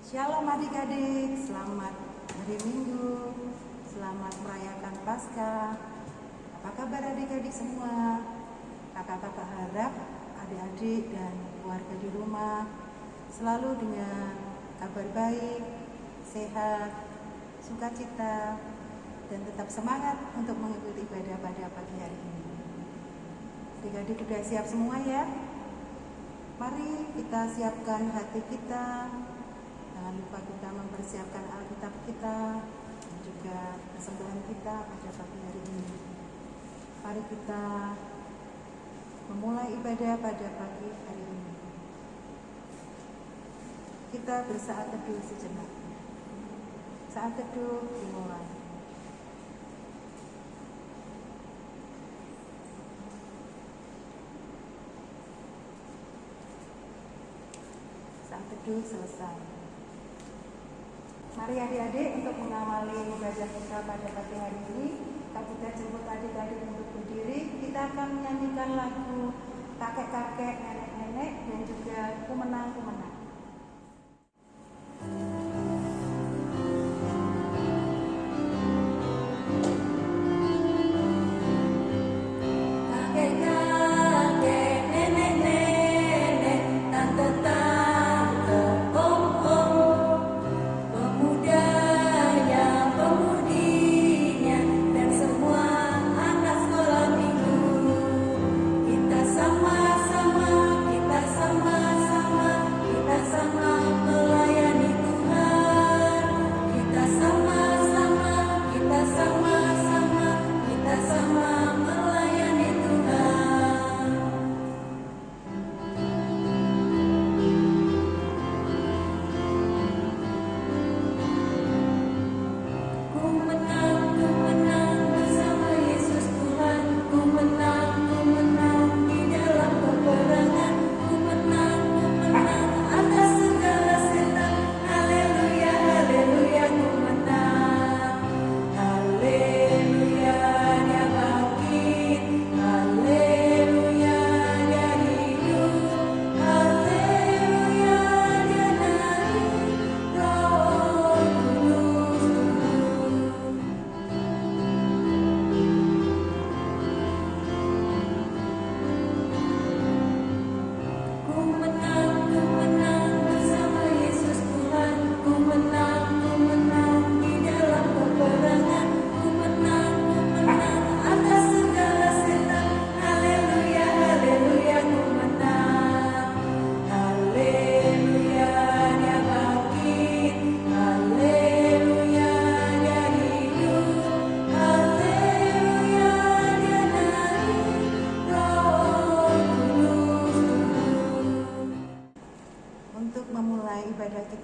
Shalom adik-adik, selamat hari Minggu, selamat merayakan Paskah. Apa kabar adik-adik semua? Kakak-kakak harap adik-adik dan keluarga di rumah selalu dengan kabar baik, sehat, sukacita, dan tetap semangat untuk mengikuti ibadah pada pagi hari ini. Adik-adik sudah siap semua ya? Mari kita siapkan hati kita. Jangan lupa kita mempersiapkan Alkitab kita dan juga persembahan kita pada pagi hari ini. Mari kita memulai ibadah pada pagi hari ini. Kita bersaat teduh sejenak. Saat teduh dimulai. Saat teduh selesai. Mari adik-adik untuk mengawali ibadah kita pada pagi hari ini, kita jemput adik-adik untuk berdiri. Kita akan menyanyikan lagu kakek-kakek, nenek-nenek, dan juga kumenang-kumenang.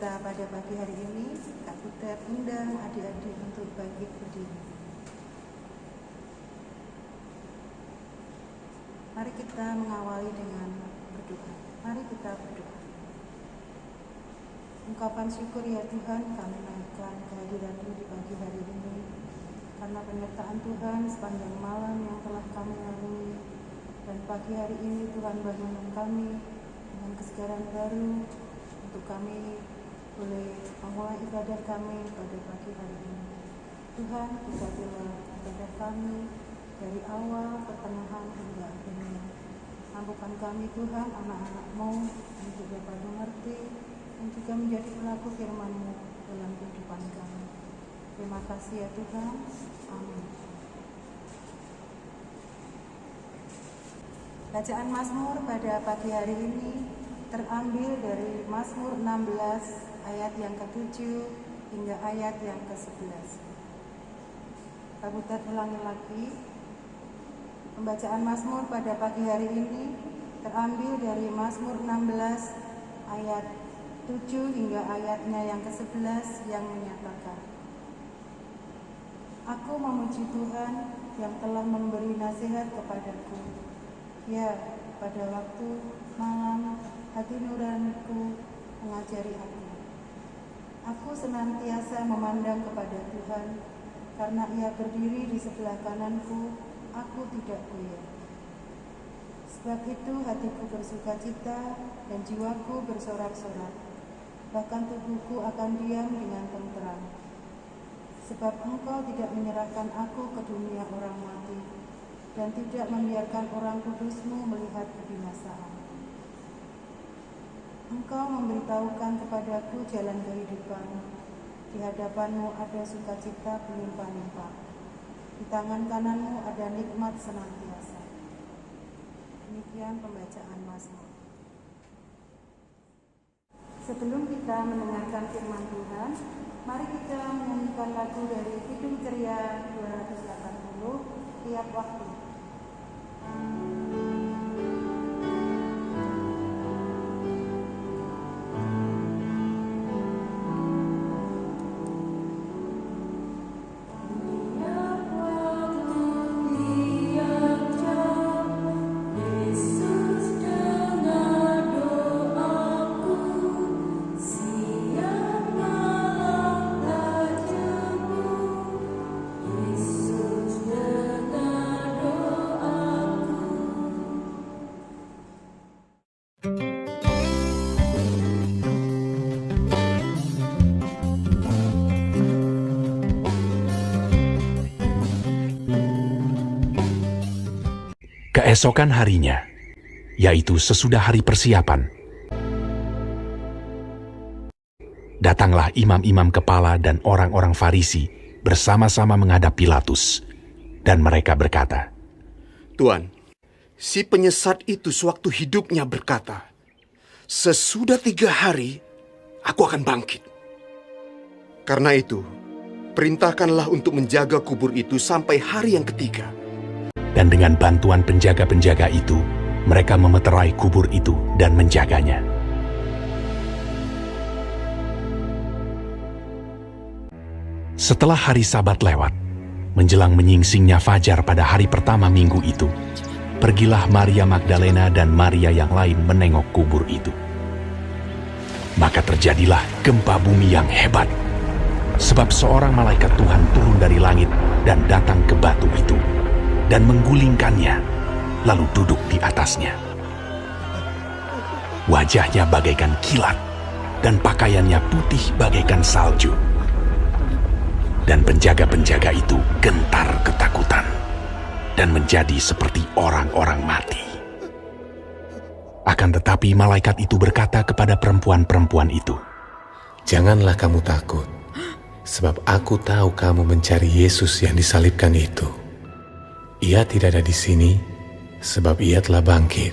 Pada pagi hari ini, Kak Butet undang adik-adik untuk bangkit berdiri. Mari kita mengawali dengan berdoa. Mari kita berdoa. Ungkapan syukur ya Tuhan, kami naikkan kehadiran-Mu di pagi hari ini, karena penyertaan Tuhan sepanjang malam yang telah kami lalui, dan pagi hari ini Tuhan bangunkan kami dengan kesegaran baru untuk kami boleh memulai ibadah kami pada pagi hari ini. Tuhan, berkatilah ibadah kami dari awal, pertengahan hingga akhirnya. Mampukan kami Tuhan, anak-anak-Mu untuk dapat mengerti dan juga menjadi pelaku firman-Mu dalam kehidupan kami. Terima kasih ya Tuhan. Amin. Bacaan Mazmur pada pagi hari ini terambil dari Mazmur 16 ayat yang ke-7 hingga ayat yang ke-11. Kak Butet ulangi lagi. Pembacaan Mazmur pada pagi hari ini terambil dari Mazmur 16 ayat 7 hingga ayatnya yang ke-11 yang menyatakan, Aku memuji Tuhan yang telah memberi nasihat kepadaku. Ya, pada waktu malam hati nuraniku mengajari aku. Aku senantiasa memandang kepada Tuhan, karena Ia berdiri di sebelah kananku, aku tidak goyah. Sebab itu hatiku bersukacita dan jiwaku bersorak-sorak. bahkan tubuhku akan diam dengan tenteram. Sebab Engkau tidak menyerahkan aku ke dunia orang mati, dan tidak membiarkan orang kudus-Mu melihat kebinasaan. Engkau memberitahukan kepadaku jalan kehidupan. Di hadapan-Mu ada sukacita berlimpah-limpah. Di tangan kanan-Mu ada nikmat senantiasa. Demikian pembacaan Mazmur. Sebelum kita mendengarkan firman Tuhan, mari kita menyanyikan lagu dari Kidung Ceria 280, Tiap Waktu. Keesokan harinya, yaitu sesudah hari persiapan, datanglah imam-imam kepala dan orang-orang Farisi bersama-sama menghadap Pilatus, dan mereka berkata, "Tuan, si penyesat itu sewaktu hidupnya berkata, 'Sesudah 3 hari, aku akan bangkit.' Karena itu, perintahkanlah untuk menjaga kubur itu sampai hari yang ketiga." Dan dengan bantuan penjaga-penjaga itu, mereka memeterai kubur itu dan menjaganya. Setelah hari Sabat lewat, menjelang menyingsingnya fajar pada hari pertama minggu itu, pergilah Maria Magdalena dan Maria yang lain menengok kubur itu. Maka terjadilah gempa bumi yang hebat, sebab seorang malaikat Tuhan turun dari langit dan datang ke batu itu, dan menggulingkannya, lalu duduk di atasnya. Wajahnya bagaikan kilat, dan pakaiannya putih bagaikan salju. Dan penjaga-penjaga itu gentar ketakutan, dan menjadi seperti orang-orang mati. Akan tetapi malaikat itu berkata kepada perempuan-perempuan itu, "Janganlah kamu takut, sebab aku tahu kamu mencari Yesus yang disalibkan itu. Ia tidak ada di sini, sebab ia telah bangkit,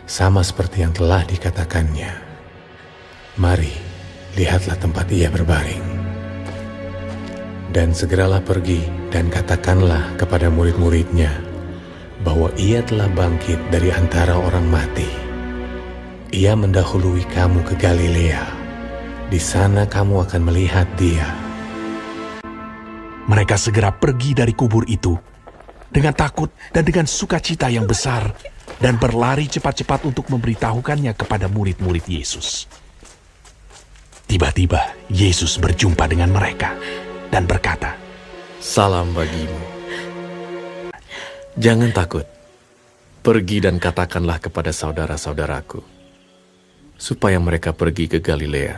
sama seperti yang telah dikatakannya. Mari, lihatlah tempat ia berbaring. Dan segeralah pergi dan katakanlah kepada murid-muridnya bahwa ia telah bangkit dari antara orang mati. Ia mendahului kamu ke Galilea. Di sana kamu akan melihat dia." Mereka segera pergi dari kubur itu dengan takut dan dengan sukacita yang besar, dan berlari cepat-cepat untuk memberitahukannya kepada murid-murid Yesus. Tiba-tiba Yesus berjumpa dengan mereka dan berkata, "Salam bagimu. Jangan takut. Pergi dan katakanlah kepada saudara-saudaraku, supaya mereka pergi ke Galilea,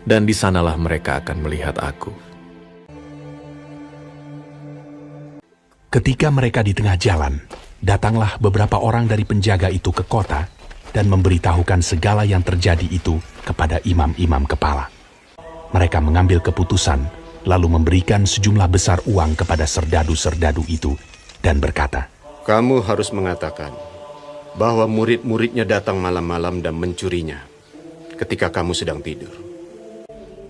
dan di sanalah mereka akan melihat aku." Ketika mereka di tengah jalan, datanglah beberapa orang dari penjaga itu ke kota dan memberitahukan segala yang terjadi itu kepada imam-imam kepala. Mereka mengambil keputusan, lalu memberikan sejumlah besar uang kepada serdadu-serdadu itu dan berkata, "Kamu harus mengatakan bahwa murid-muridnya datang malam-malam dan mencurinya ketika kamu sedang tidur."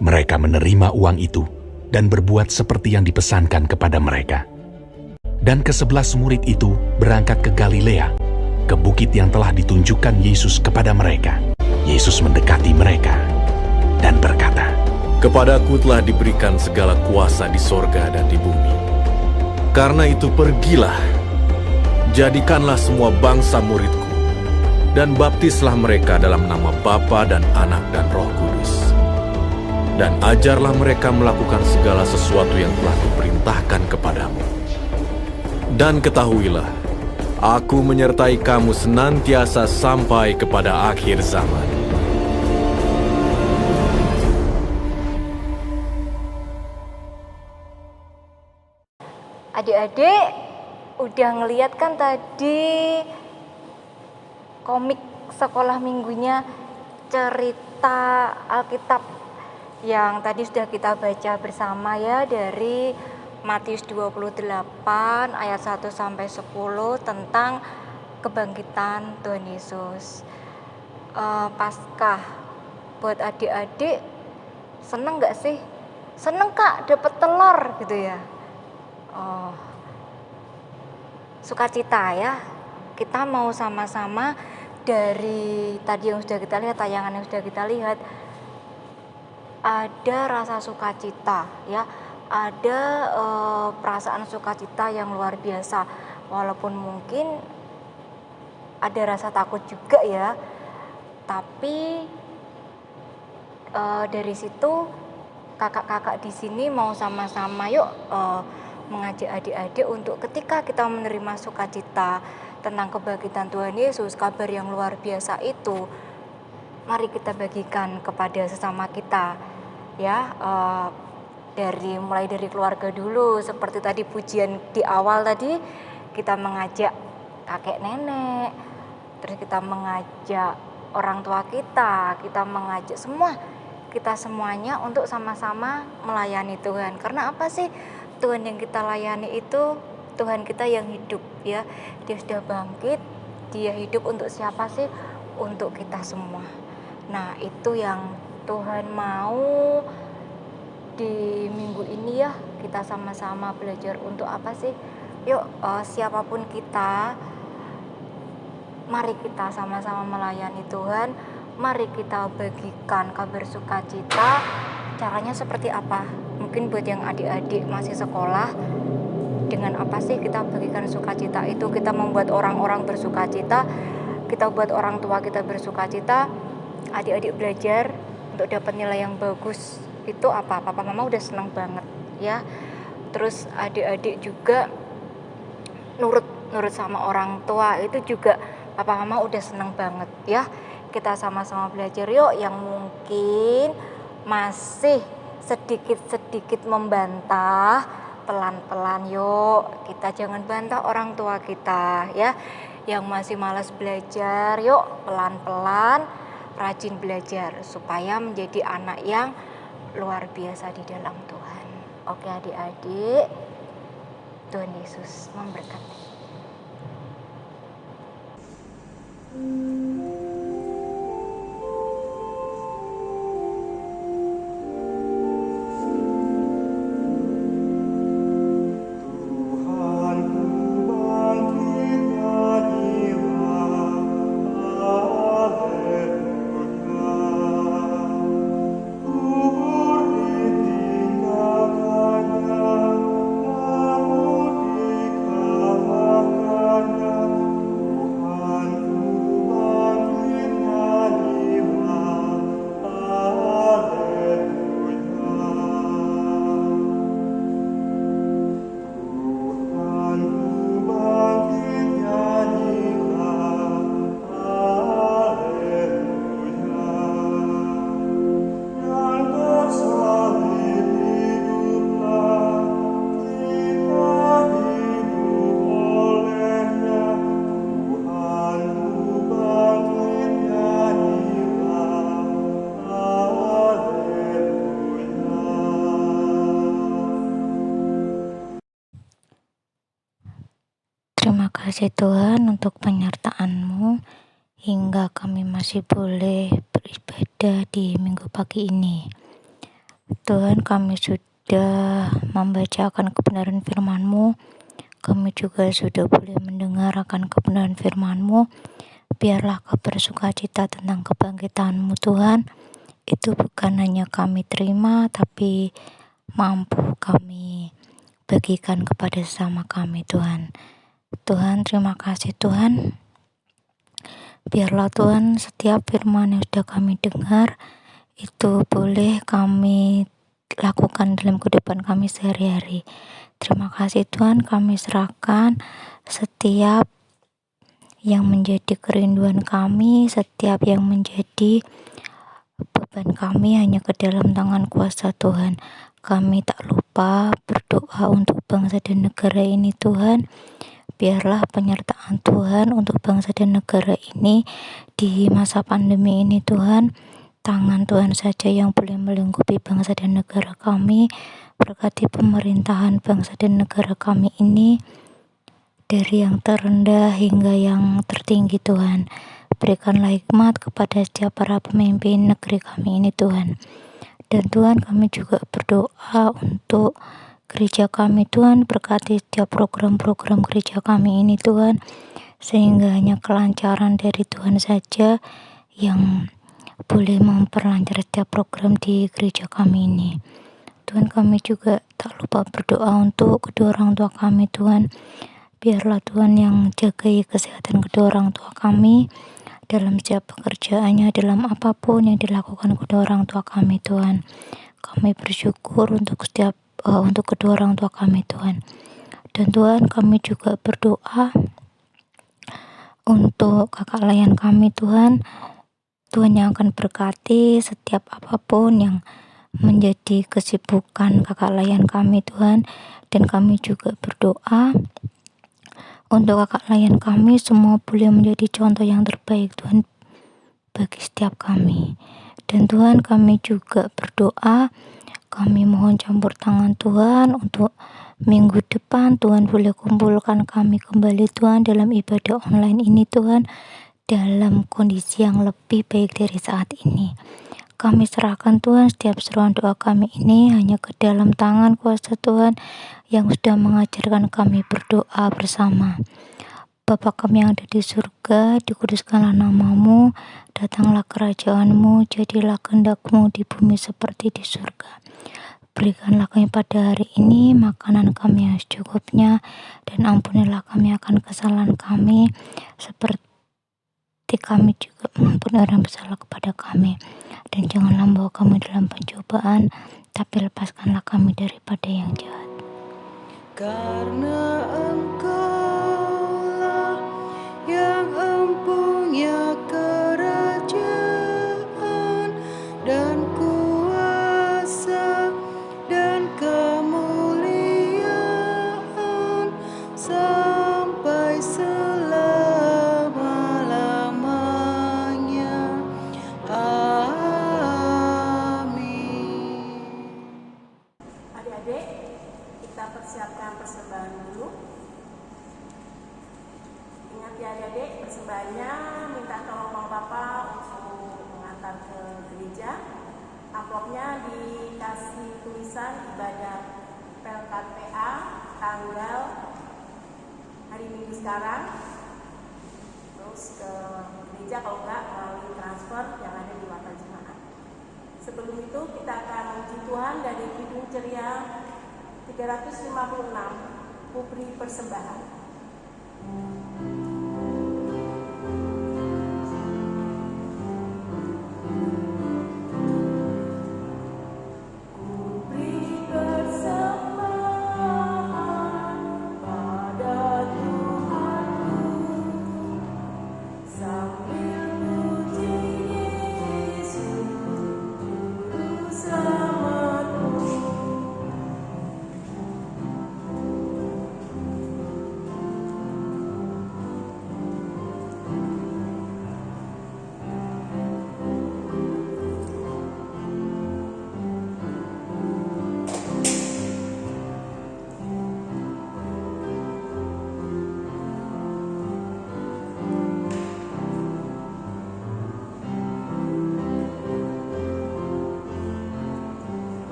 Mereka menerima uang itu dan berbuat seperti yang dipesankan kepada mereka. Dan ke-11 murid itu berangkat ke Galilea, ke bukit yang telah ditunjukkan Yesus kepada mereka. Yesus mendekati mereka dan berkata, "Kepadaku telah diberikan segala kuasa di sorga dan di bumi. Karena itu pergilah, jadikanlah semua bangsa muridku, dan baptislah mereka dalam nama Bapa dan Anak dan Roh Kudus. Dan ajarlah mereka melakukan segala sesuatu yang telah kuperintahkan kepadamu. Dan ketahuilah, aku menyertai kamu senantiasa sampai kepada akhir zaman." Adik-adik udah ngeliat kan tadi komik sekolah minggunya cerita Alkitab yang tadi sudah kita baca bersama ya, dari Matius 28 ayat 1 sampai 10 tentang kebangkitan Tuhan Yesus. Paskah buat adik-adik seneng gak sih? Seneng Kak, dapet telur gitu ya. Sukacita ya. Kita mau sama-sama dari tadi yang sudah kita lihat, tayangan yang sudah kita lihat, ada rasa sukacita ya, ada perasaan sukacita yang luar biasa. Walaupun mungkin ada rasa takut juga ya, tapi dari situ kakak-kakak di sini mau sama-sama yuk mengajak adik-adik untuk ketika kita menerima sukacita tentang kebangkitan Tuhan Yesus, kabar yang luar biasa itu, mari kita bagikan kepada sesama kita ya, mulai dari keluarga dulu. Seperti tadi pujian di awal tadi, kita mengajak kakek nenek, terus kita mengajak orang tua kita mengajak kita semuanya untuk sama-sama melayani Tuhan. Karena apa sih? Tuhan yang kita layani itu Tuhan kita yang hidup ya. Dia sudah bangkit, dia hidup untuk siapa sih? Untuk kita semua. Nah, itu yang Tuhan mau di minggu ini ya, kita sama-sama belajar untuk apa sih? Yuk, siapapun kita, mari kita sama-sama melayani Tuhan. Mari kita bagikan kabar sukacita. Caranya seperti apa? Mungkin buat yang adik-adik masih sekolah, dengan apa sih kita bagikan sukacita itu? Kita membuat orang-orang bersukacita, kita buat orang tua kita bersukacita. Adik-adik belajar untuk dapat nilai yang bagus itu apa? Papa mama udah senang banget ya. Terus adik-adik juga nurut sama orang tua, itu juga papa mama udah senang banget ya. Kita sama-sama belajar yuk, yang mungkin masih sedikit-sedikit membantah, pelan-pelan yuk, kita jangan bantah orang tua kita ya. Yang masih malas belajar, yuk pelan-pelan rajin belajar supaya menjadi anak yang luar biasa di dalam Tuhan. Oke adik-adik, Tuhan Yesus memberkati. Terima kasih Tuhan untuk penyertaan-Mu hingga kami masih boleh beribadah di minggu pagi ini. Tuhan, kami sudah membacakan kebenaran firman-Mu, kami juga sudah boleh mendengar akan kebenaran firman-Mu. Biarlah kabar sukacita tentang kebangkitan-Mu Tuhan, itu bukan hanya kami terima, tapi mampu kami bagikan kepada sesama kami Tuhan. Tuhan, terima kasih Tuhan. Biarlah Tuhan setiap firman yang sudah kami dengar itu boleh kami lakukan dalam kehidupan kami sehari-hari. Terima kasih Tuhan, kami serahkan setiap yang menjadi kerinduan kami, setiap yang menjadi beban kami hanya ke dalam tangan kuasa Tuhan. kami tak lupa berdoa untuk bangsa dan negara ini Tuhan. Biarlah penyertaan Tuhan untuk bangsa dan negara ini di masa pandemi ini Tuhan. Tangan Tuhan saja yang boleh melingkupi bangsa dan negara kami. Berkati pemerintahan bangsa dan negara kami ini dari yang terendah hingga yang tertinggi Tuhan. Berikanlah hikmat kepada setiap para pemimpin negeri kami ini Tuhan. Dan Tuhan, kami juga berdoa untuk gereja kami Tuhan. Berkati setiap program-program gereja kami ini Tuhan, sehingga hanya kelancaran dari Tuhan saja yang boleh memperlancar setiap program di gereja kami ini. Tuhan, kami juga tak lupa berdoa untuk kedua orang tua kami Tuhan. Biarlah Tuhan yang jagai kesehatan kedua orang tua kami dalam setiap pekerjaannya, dalam apapun yang dilakukan kedua orang tua kami Tuhan. Kami bersyukur untuk untuk kedua orang tua kami Tuhan. Dan Tuhan, kami juga berdoa untuk kakak layan kami Tuhan. Tuhan yang akan berkati setiap apapun yang menjadi kesibukan kakak layan kami Tuhan. Dan kami juga berdoa untuk kakak layan kami semua boleh menjadi contoh yang terbaik Tuhan bagi setiap kami. Dan Tuhan, kami juga berdoa, kami mohon campur tangan Tuhan untuk minggu depan. Tuhan boleh kumpulkan kami kembali Tuhan dalam ibadah online ini Tuhan, dalam kondisi yang lebih baik dari saat ini. Kami serahkan Tuhan setiap seruan doa kami ini hanya ke dalam tangan kuasa Tuhan yang sudah mengajarkan kami berdoa bersama. Bapa kami yang ada di surga, dikuduskanlah namamu, datanglah kerajaanmu, jadilah kehendak-Mu di bumi seperti di surga. Berikanlah kami pada hari ini makanan kami yang secukupnya, dan ampunilah kami akan kesalahan kami, seperti kami juga mengampuni orang yang bersalah kepada kami. Dan janganlah membawa kami dalam pencobaan, tapi lepaskanlah kami daripada yang jahat. Karena Engkaulah yang empunya kerajaan dan kuasa dan kemuliaan sampai selama-lamanya. Amin. Adik-adik, kita persiapkan persembahan dulu. Ingat ya adik-adik, persembahannya minta tolong Bang Papa untuk mengantar ke gereja. Amplopnya dikasih tulisan ibadah PLKPA tanggal hari Minggu sekarang. Terus ke gereja, kalau enggak melalui transfer yang ada di Watal Jemaat. Sebelum itu kita akan puji Tuhan dari Kidung Ceria 356, Pupri Persembahan.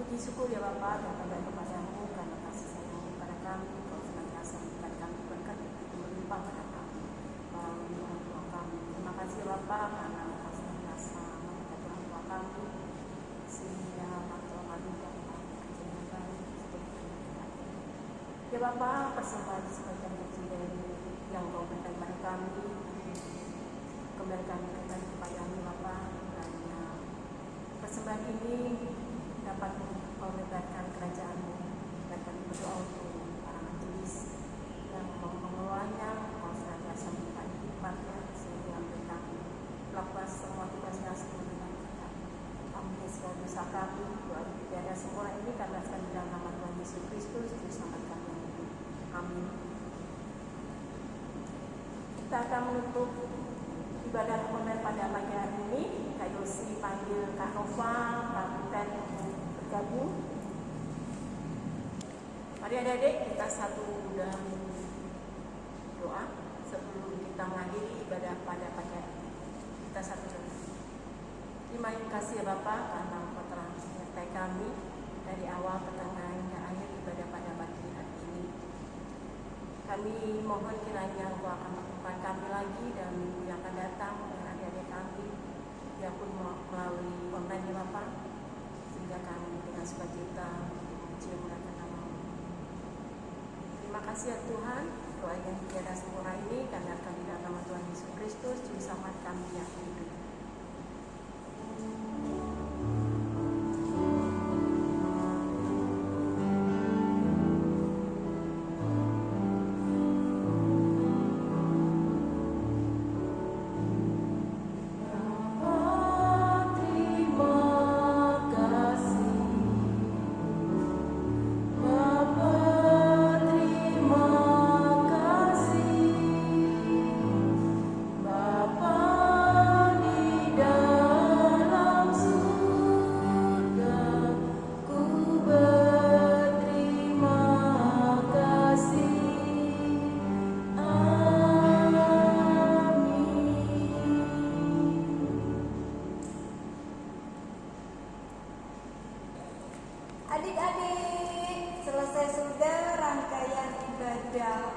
Puji syukur ya Bapa dan bangga kepadamu karena kasih sayang kepada kami. Kau senantiasa memberikan kami berkat itu melimpah pada kami melalui Tuhan Tuhan kami. Terima kasih Bapa karena Kau senantiasa memberkati Tuhan Tuhan kami sehingga Tuhan kami dapat kerjanya baik seperti ini. Ya Bapa, persembahan sebagian kecil dari yang Kau berikan kepada kami, kembalikan kembali kepadamu Bapa, kiranya persembahan ini dapat melebarkan kerajaan-Mu. Dan kami berdoa untuk para majelis yang Kita akan menutup ibadah online pada pagi hari ini. Kak Yosi panggil Kak Nova, Kak Butet bergabung. Mari adik-adik kita satu dalam doa sebelum kita mengakhiri ibadah pada pagi hari ini. Kita satu doa. Terima kasih ya Bapak karena Engkau telah menyertai kami dari awal, pertengahan hingga akhir ibadah pada pagi hari ini. Kami mohon kiranya Engkau akan mempertemukan kami lagi dalam minggu yang akan datang dengan adik-adik kami, ya pun melalui online ya Bapak, sehingga kami dengan sukacita memuji memuliakan nama-Mu. Terima kasih ya Tuhan, doa yang tiada sempurna ini kami akan di dalam nama Tuhan Yesus Kristus, Juru Selamat kami yang hidup. Adik-adik, selesai sudah rangkaian ibadah